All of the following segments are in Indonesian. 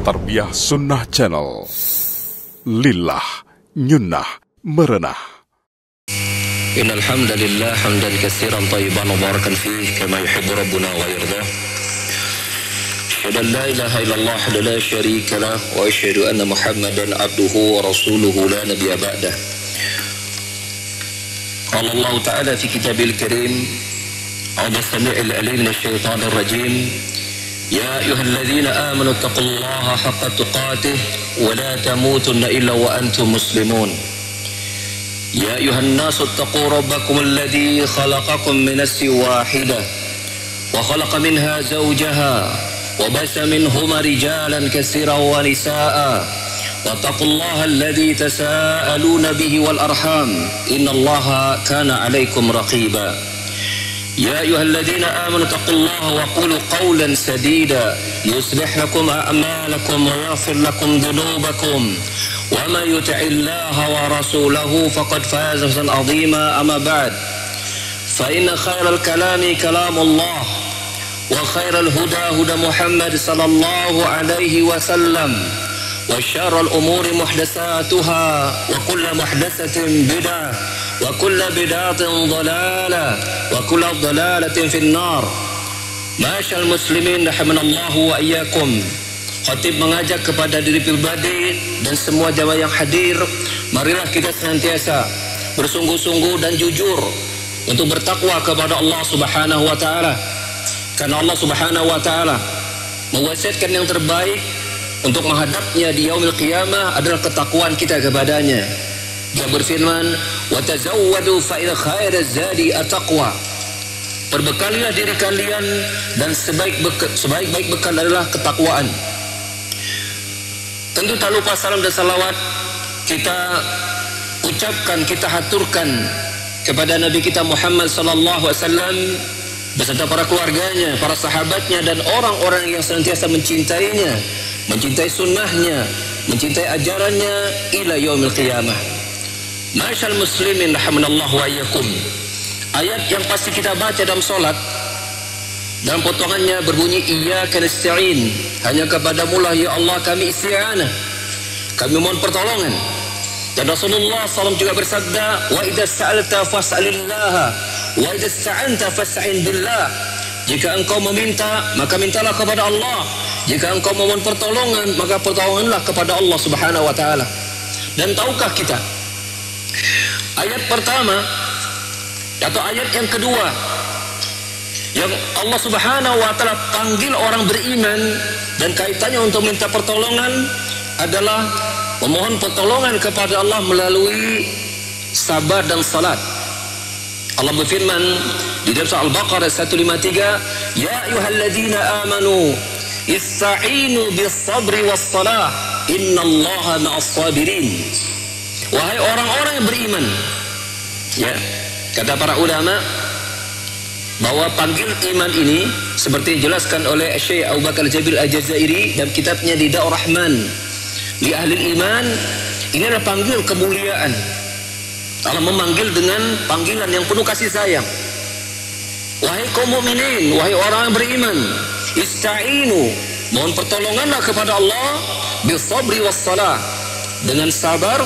Tarbiyah Sunnah Channel. Lillah nyunnah merenah. Innal hamdalillah hamdan katsiran thayyiban mubarakan fihi kama yuhibbu rabbuna wa yardah. Asyhadu an la ilaha illallah wa la syarika lah wa asyhadu anna Muhammadan abduhu wa rasuluhu la nabiyya ba'dah. Qala Allah Ta'ala fi kitabil karim a'udzu samii'il 'aliim minasy syaithaanir rajiim. يا أيها الذين آمنوا اتقوا الله حق تقاته ولا تموتن إلا وأنتم مسلمون يا أيها الناس اتقوا ربكم الذي خلقكم من نفس واحدة وخلق منها زوجها وبث منهما رجالا كثيرا ونساء واتقوا الله الذي تساءلون به والأرحام إن الله كان عليكم رقيبا يا أيها الذين آمنوا اتقوا الله وقولوا قولا سديدا يصلح لكم أعمالكم ويغفر لكم ذنوبكم ومن يطع الله ورسوله فقد فاز فوزا عظيما. أما بعد فإن خير الكلام كلام الله وخير الهدى هدى محمد صلى الله عليه وسلم وشر الأمور محدثاتها وكل محدثة بدعة وكل بدعة ضلالة وكل ضلالة في النار. Ma'asyiral muslimin rahimanallahu wa iyyakum. Khatib mengajak kepada diri pribadi dan semua jamaah yang hadir, marilah kita senantiasa bersungguh-sungguh dan jujur untuk bertakwa kepada Allah Subhanahu wa taala. Karena Allah Subhanahu wa taala mewasiatkan yang terbaik untuk menghadapnya di yaumil qiyamah adalah ketakwaan kita kepadanya. Dia berfirman, "Wa tazawwadu fa inna khairaz zadi at-taqwa." Berbekalilah diri kalian dan sebaik-baik bekal adalah ketakwaan. Tentu tak lupa salam dan salawat kita ucapkan, kita haturkan kepada Nabi kita Muhammad sallallahu alaihi wasallam beserta para keluarganya, para sahabatnya dan orang-orang yang senantiasa mencintainya, mencintai sunnahnya, mencintai ajarannya ila yaumil qiyamah. Ma'asyiral muslimin rahimanallahu wa iyyakum. Ayat yang pasti kita baca dalam salat dalam potongannya berbunyi iyyaka nasta'in, hanya kepadamu lah ya Allah kami isti'anah, kami mohon pertolongan. Dan Rasulullah SAW juga bersabda, wa idza sa'alta fas'alillah wa idza sta'anta fasta'in billah. Jika engkau meminta maka mintalah kepada Allah, jika engkau memohon pertolongan maka pertolonganlah kepada Allah Subhanahu wa taala. Dan tahukah kita ayat pertama atau ayat yang kedua yang Allah Subhanahu wa taala panggil orang beriman dan kaitannya untuk minta pertolongan adalah memohon pertolongan kepada Allah melalui sabar dan salat. Allah berfirman di dalam surah Al-Baqarah 153, "Ya ayyuhalladzina amanu ista'inu bis-sabri was-salah innallaha ma'as-sabirin." Wahai orang-orang yang beriman, ya, kata para ulama bahwa panggil iman ini seperti dijelaskan oleh Syekh Abu Bakar Jabil Al-Jazairi dalam kitabnya Rida'ur Rahman li Ahli Iman, ini adalah panggil kemuliaan. Allah memanggil dengan panggilan yang penuh kasih sayang. Wahai kaum mukminin, wahai orang yang beriman, ista'inu, mohon pertolonganlah kepada Allah bis-sabri was-salah, dengan sabar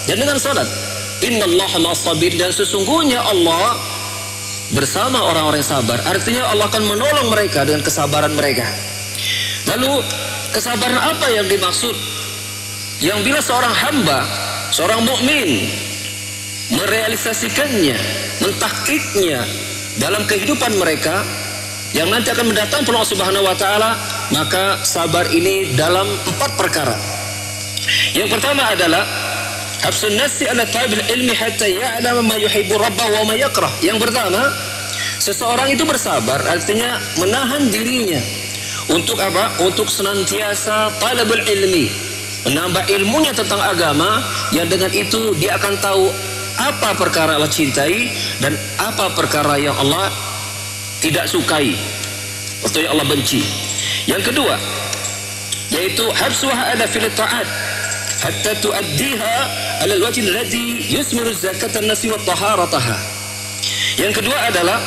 dan dengan salat. Innallaha ma'as-sabirin, dan sesungguhnya Allah bersama orang-orang yang sabar. Artinya Allah akan menolong mereka dengan kesabaran mereka. Lalu kesabaran apa yang dimaksud? Yang bila seorang hamba, seorang mukmin merealisasikannya, mentahqiqnya dalam kehidupan mereka yang nanti akan mendatang Allah Subhanahu wa taala, maka sabar ini dalam 4 perkara. Yang pertama adalah habsun nafsi ala talabil ilmi hatta ya'lam ma yuhibbu rabbahu wa ma yakrah. Yang pertama, seseorang itu bersabar artinya menahan dirinya untuk apa? Untuk senantiasa talabul ilmi, menambah ilmunya tentang agama, yang dengan itu dia akan tahu apa perkara Allah cintai dan apa perkara yang Allah tidak sukai atau yang Allah benci. Yang kedua yaitu habsuha ala fil ta'at hatta tuaddiha ala alwajh alladhi yusmiru zakatan nafsi wa taharataha. Yang kedua adalah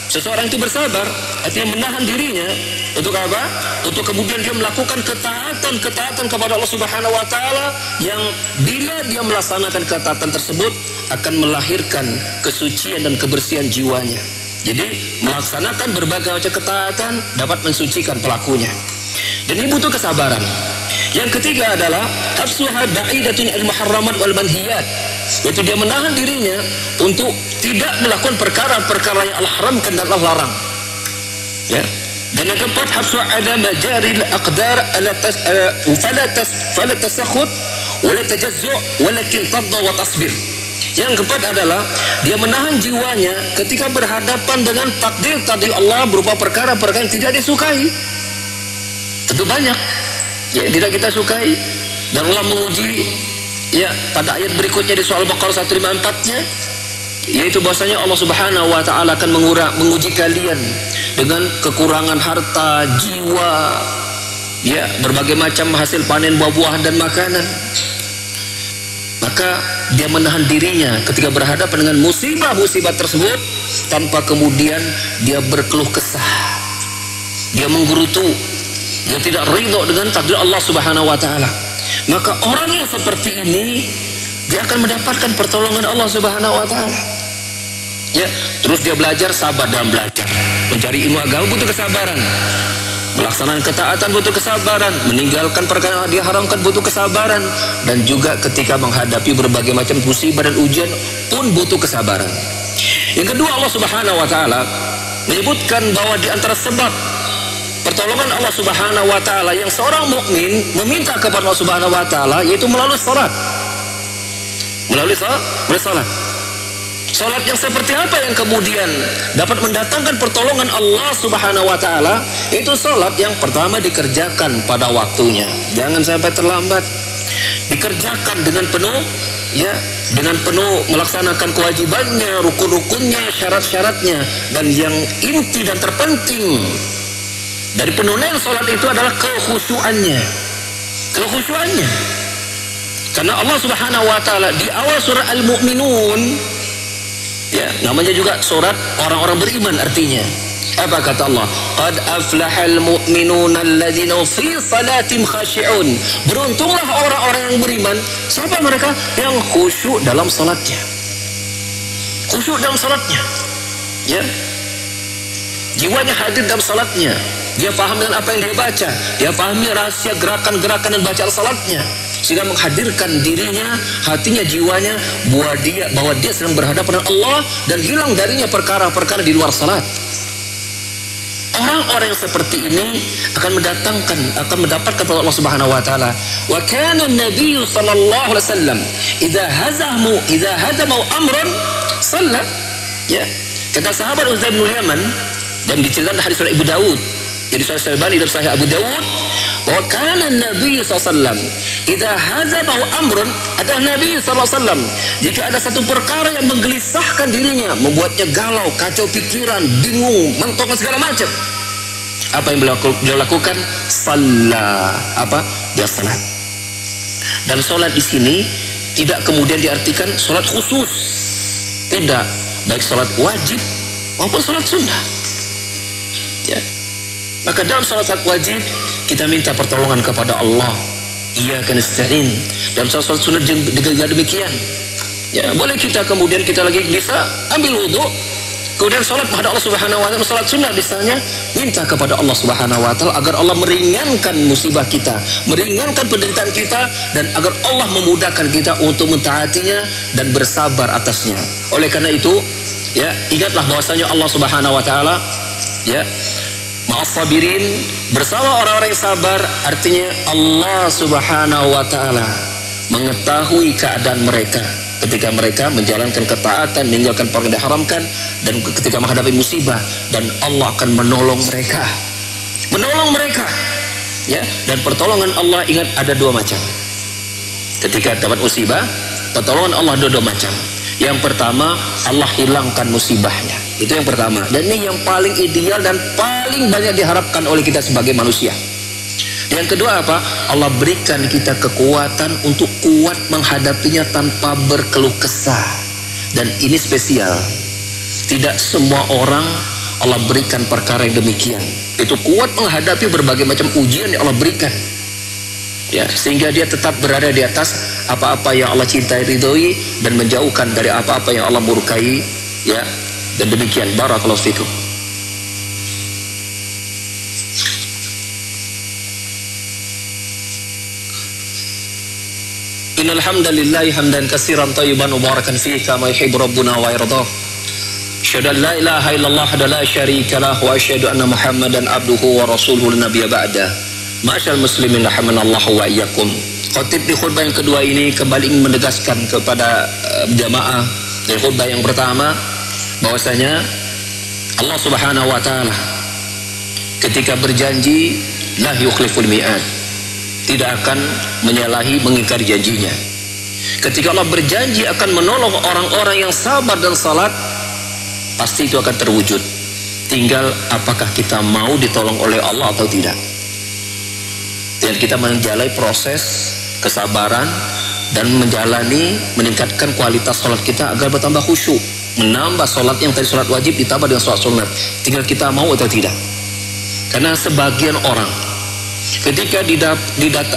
seseorang itu bersabar, artinya menahan dirinya untuk apa? Untuk kemudian dia melakukan ketaatan ketaatan kepada Allah Subhanahu wa taala yang bila dia melaksanakan ketaatan tersebut akan melahirkan kesucian dan kebersihan jiwanya. Jadi melaksanakan berbagai macam ketaatan dapat mensucikan pelakunya. Dan ini butuh kesabaran. Yang ketiga adalah hafsuha ba'idatun al-muharramat wal manhiyat, yaitu dia menahan dirinya untuk tidak melakukan perkara-perkara yang Allah haramkan dan Allah larang. Ya. Dan yang keempat, hafsu ada majaril aqdar fala tasakhut wala tajazzu walakin tadda wa tasbir. Yang keempat adalah dia menahan jiwanya ketika berhadapan dengan takdir Allah berupa perkara-perkara yang tidak disukai. Tentu banyak ya tidak kita sukai, dan Allah menguji ya pada ayat berikutnya di surah Al-Baqarah 154-nya, yaitu bahwasanya Allah Subhanahu wa taala akan menguji kalian dengan kekurangan harta, jiwa, ya berbagai macam hasil panen buah-buahan dan makanan. Maka dia menahan dirinya ketika berhadapan dengan musibah-musibah tersebut tanpa kemudian dia berkeluh kesah, dia menggerutu, dia tidak ridho dengan takdir Allah Subhanahu wa taala. Maka orang yang seperti ini dia akan mendapatkan pertolongan Allah Subhanahu wa taala. Ya, terus dia belajar, sabar dalam belajar. Mencari ilmu agama butuh kesabaran. Melaksanakan ketaatan butuh kesabaran. Meninggalkan perkara yang diharamkan butuh kesabaran. Dan juga ketika menghadapi berbagai macam musibah dan ujian pun butuh kesabaran. Yang kedua, Allah Subhanahu wa taala menyebutkan bahwa di antara sebab pertolongan Allah Subhanahu wa taala yang seorang mukmin meminta kepada Allah Subhanahu wa taala yaitu melalui salat. Melalui salat. Salat yang seperti apa yang kemudian dapat mendatangkan pertolongan Allah Subhanahu wa taala? Itu salat yang pertama dikerjakan pada waktunya. Jangan sampai terlambat. Dikerjakan dengan penuh ya, dengan penuh melaksanakan kewajibannya, rukun-rukunnya, syarat-syaratnya, dan yang inti dan terpenting dari penunaian salat itu adalah kekhusyuannya. Kekhusyuannya. Karena Allah Subhanahu wa taala di awal surah Al-Mu'minun, ya, namanya juga surat orang-orang beriman artinya. Apa kata Allah? Qad aflahal mu'minuna alladzina fi salatim khashi'un. Beruntunglah orang-orang yang beriman. Siapa mereka? Yang khusyuk dalam salatnya. Khusyuk dalam salatnya. Ya. Jiwanya hadir dalam salatnya. Dia paham dengan apa yang dia baca. Dia pahami rahasia gerakan-gerakan dan bacaan salatnya, sehingga menghadirkan dirinya, hatinya, jiwanya bahwa dia sedang berhadapan dengan Allah dan hilang darinya perkara-perkara di luar salat. Orang-orang yang seperti ini akan mendapatkan kepada Allah Subhanahu wa taala. Wa kana an-nabiy sallallahu alaihi wasallam idza hadamu amran shalla. Ya. Kata sahabat Uzair bin Yaman dan diceritakan hadis dari Abu Daud, jadi Sahih Al-Albani dari Sahih Abu Daud, bahwa kana Nabi SAW idza hazabahu amrun, adalah Nabi SAW jika ada satu perkara yang menggelisahkan dirinya, membuatnya galau, kacau pikiran, bingung, mentok segala macam, apa yang beliau lakukan? Shalla. Apa? Dia salat. Dan salat di sini tidak kemudian diartikan salat khusus, tidak, baik salat wajib maupun salat sunnah. Ya. Maka dalam salat wajib kita minta pertolongan kepada Allah. Iyyaka nasta'in. Dalam salat sunat juga demikian. Ya, boleh kita kemudian kita lagi bisa ambil wudu, kemudian salat kepada Allah Subhanahu wa taala, salat sunnah misalnya, minta kepada Allah Subhanahu wa taala agar Allah meringankan musibah kita, meringankan penderitaan kita, dan agar Allah memudahkan kita untuk mentaatinya dan bersabar atasnya. Oleh karena itu, ya, ingatlah bahwasanya Allah Subhanahu wa taala, ya, ma'as-sabirin, bersama orang-orang yang sabar, artinya Allah Subhanahu wa taala mengetahui keadaan mereka ketika mereka menjalankan ketaatan, meninggalkan perkara yang diharamkan, dan ketika menghadapi musibah, dan Allah akan menolong mereka. Menolong mereka. Ya, dan pertolongan Allah, ingat, ada dua macam. Ketika dapat musibah, pertolongan Allah ada dua macam. Yang pertama, Allah hilangkan musibahnya. Itu yang pertama. Dan ini yang paling ideal dan paling banyak diharapkan oleh kita sebagai manusia. Yang kedua apa? Allah berikan kita kekuatan untuk kuat menghadapinya tanpa berkeluh kesah. Dan ini spesial. Tidak semua orang Allah berikan perkara yang demikian. Itu kuat menghadapi berbagai macam ujian yang Allah berikan. Ya, sehingga dia tetap berada di atas apa-apa yang Allah cintai, ridhoi, dan menjauhkan dari apa-apa yang Allah murkai. Ya, dan demikian. Barakallahu fikum. Innal hamdalillah hamdan katsiran thayyiban mubarakan fihi kama yuhibbu rabbuna wa yardah. Asyhadu an la ilaha illallah wa la syarika lah wa asyhadu anna Muhammadan abduhu wa rasuluhu la nabiyya ba'da. Ma'asyiral muslimin rahimanallahu wa iyyakum. Khatib di khutbah yang kedua ini kembali ingin menegaskan kepada jamaah di khutbah yang pertama bahwasanya Allah Subhanahu wa taala ketika berjanji la yukhliful mi'ad, tidak akan menyalahi, mengingkari janjinya. Ketika Allah berjanji akan menolong orang-orang yang sabar dan salat, pasti itu akan terwujud. Tinggal apakah kita mau ditolong oleh Allah atau tidak. Dan kita menjalani proses kesabaran dan meningkatkan kualitas salat kita agar bertambah khusyuk, menambah salat yang tadi salat wajib ditambah dengan salat sunat. Tinggal kita mau atau tidak. Karena sebagian orang ketika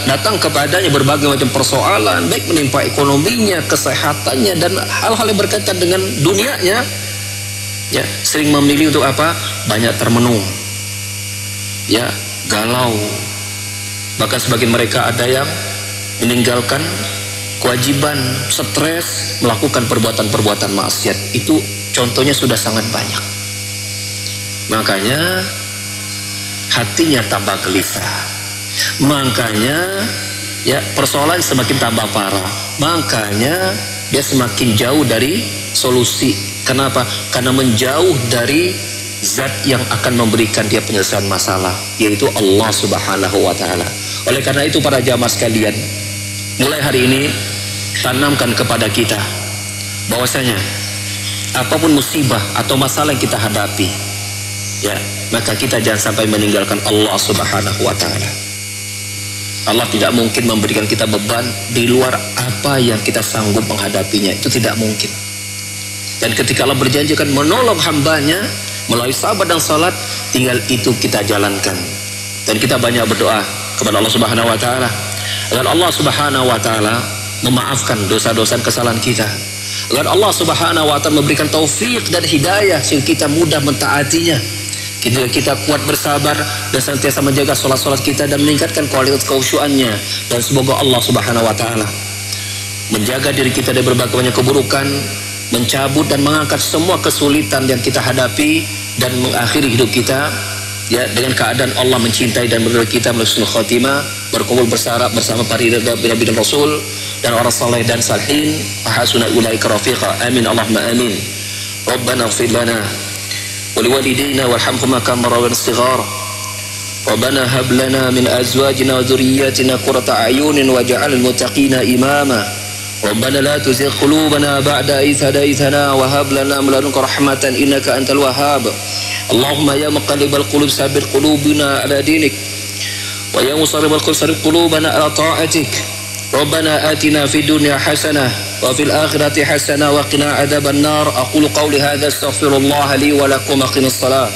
datang kepadanya berbagai macam persoalan, baik menimpa ekonominya, kesehatannya, dan hal-hal yang berkaitan dengan dunianya, ya, sering memilih untuk apa? Banyak termenung, ya, galau. Bahkan sebagian mereka ada yang meninggalkan kewajiban, stres, melakukan perbuatan-perbuatan maksiat. Itu contohnya sudah sangat banyak. Makanya hatinya tambah gelisah. Makanya ya persoalan semakin tambah parah. Makanya dia semakin jauh dari solusi. Kenapa? Karena menjauh dari zat yang akan memberikan dia penyelesaian masalah, yaitu Allah Subhanahu wa taala. Oleh karena itu para jamaah sekalian, mulai hari ini tanamkan kepada kita bahwasanya apapun musibah atau masalah yang kita hadapi, ya, maka kita jangan sampai meninggalkan Allah Subhanahu wa taala. Allah tidak mungkin memberikan kita beban di luar apa yang kita sanggup menghadapinya. Itu tidak mungkin. Dan ketika Allah berjanji akan menolong hambanya melalui sabar dan salat, tinggal itu kita jalankan. Dan kita banyak berdoa kepada Allah Subhanahu wa taala agar Allah Subhanahu wa taala memaafkan dosa-dosa kesalahan kita. Agar Allah Subhanahu wa taala memberikan taufik dan hidayah sehingga kita mudah mentaatinya. Ketika kita kuat bersabar dan senantiasa menjaga sholat-sholat kita dan meningkatkan kualitas kekhusyuannya, dan semoga Allah Subhanahu wa taala menjaga diri kita dari berbagai banyak keburukan, mencabut dan mengangkat semua kesulitan yang kita hadapi, dan mengakhiri hidup kita ya dengan keadaan Allah mencintai dan meridhai kita melalui husnul khatimah, berkumpul bersama para nabi dan rasul dan orang saleh dan salihin, hasuna ulaika rafiqa. Amin Allahumma amin. Rabbana ighfir lana ولوالدينا وارحمهما كما ربنا صغارا ربنا هب لنا من أزواجنا وذرياتنا قرة أعين واجعل المتقين إماما ربنا لا تزغ قلوبنا بعد إذ هديتنا وهب لنا من لدنك رحمة إنك أنت الوهاب اللهم يا مقلب القلوب ثبت قلوبنا على دينك ويا مصرف القلوب صرف قلوبنا على طاعتك ربنا آتنا في الدنيا حسنة وفي الآخرة حسنة وقنا عذاب النار. أقول قولي هذا استغفر الله لي ولكم أقم الصلاة.